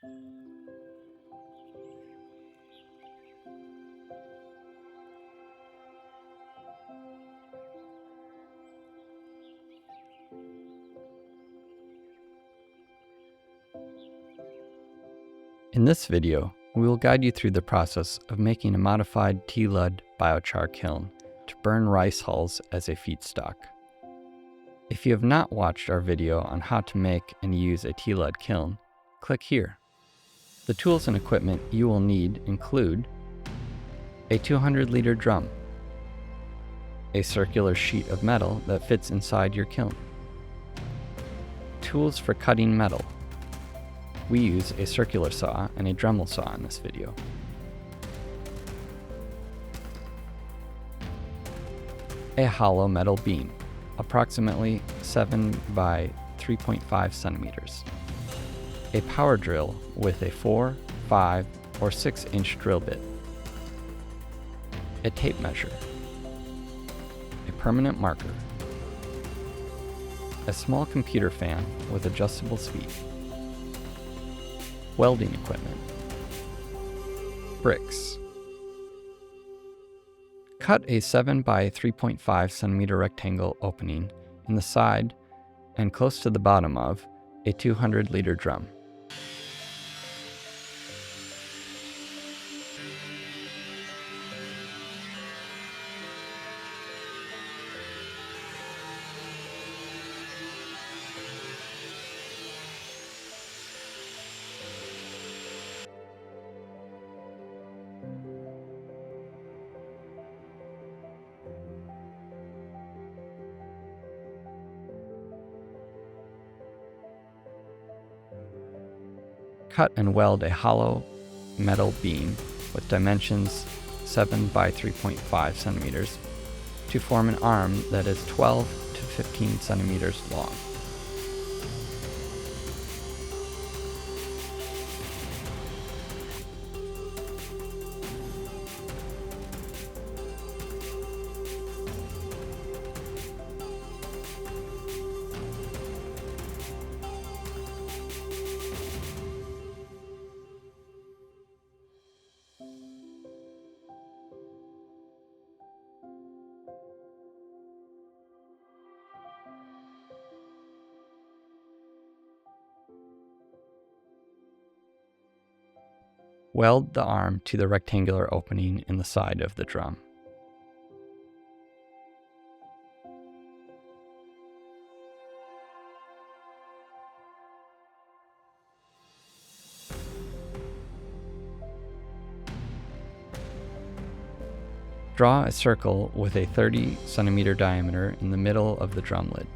In this video, we will guide you through the process of making a modified TLUD biochar kiln to burn rice hulls as a feedstock. If you have not watched our video on how to make and use a TLUD kiln, click here. The tools and equipment you will need include a 200-liter drum, a circular sheet of metal that fits inside your kiln, tools for cutting metal. We use a circular saw and a Dremel saw in this video. A hollow metal beam, approximately 7 by 3.5 centimeters. A power drill with a 4, 5, or 6-inch drill bit. A tape measure. A permanent marker. A small computer fan with adjustable speed. Welding equipment. Bricks. Cut a 7 by 3.5 centimeter rectangle opening in the side and close to the bottom of a 200-liter drum. Cut and weld a hollow metal beam with dimensions 7 by 3.5 centimeters to form an arm that is 12 to 15 centimeters long. Weld the arm to the rectangular opening in the side of the drum. Draw a circle with a 30 centimeter diameter in the middle of the drum lid.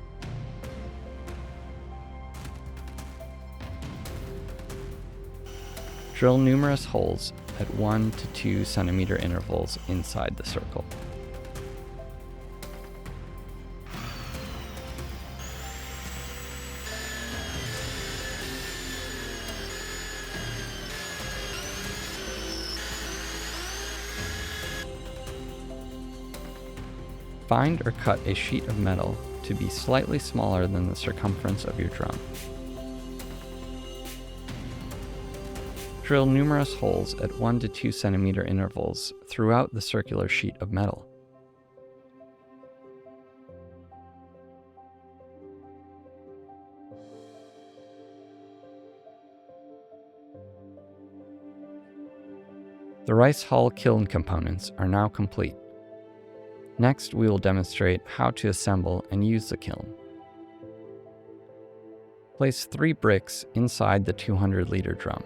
Drill numerous holes at 1 to 2 centimeter intervals inside the circle. Find or cut a sheet of metal to be slightly smaller than the circumference of your drum. Drill numerous holes at 1 to 2 centimeter intervals throughout the circular sheet of metal. The rice hull kiln components are now complete. Next, we will demonstrate how to assemble and use the kiln. Place 3 bricks inside the 200-liter drum.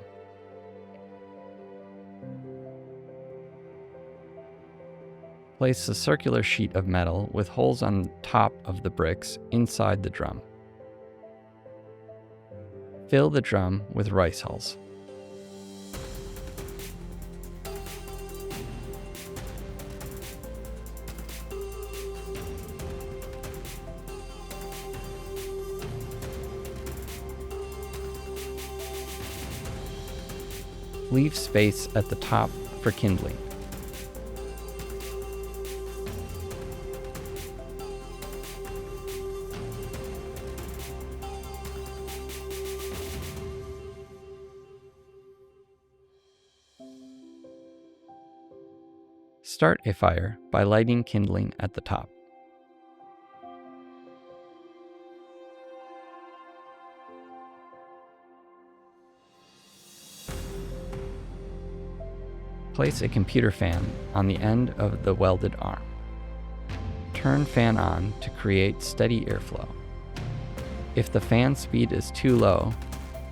Place a circular sheet of metal with holes on top of the bricks inside the drum. Fill the drum with rice hulls. Leave space at the top for kindling. Start a fire by lighting kindling at the top. Place a computer fan on the end of the welded arm. Turn fan on to create steady airflow. If the fan speed is too low,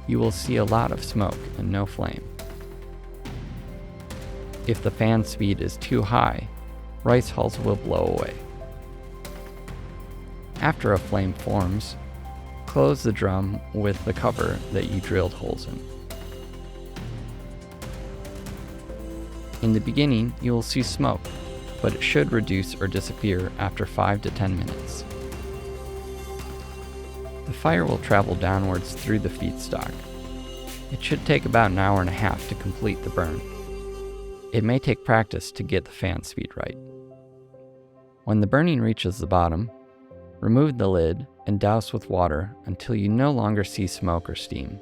you will see a lot of smoke and no flame. If the fan speed is too high, rice hulls will blow away. After a flame forms, close the drum with the cover that you drilled holes in. In the beginning, you will see smoke, but it should reduce or disappear after 5 to 10 minutes. The fire will travel downwards through the feedstock. It should take about an hour and a half to complete the burn. It may take practice to get the fan speed right. When the burning reaches the bottom, remove the lid and douse with water until you no longer see smoke or steam.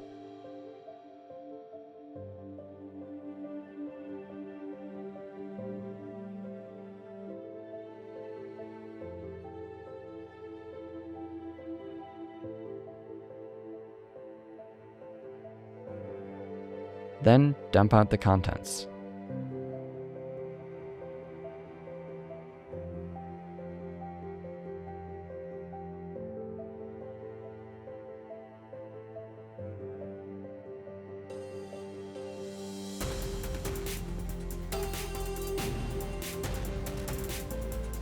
Then dump out the contents.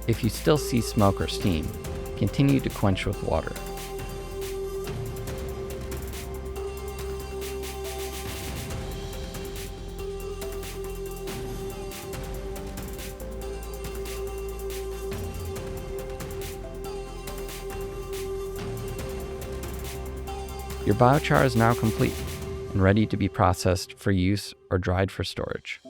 If you still see smoke or steam, continue to quench with water. Your biochar is now complete and ready to be processed for use or dried for storage.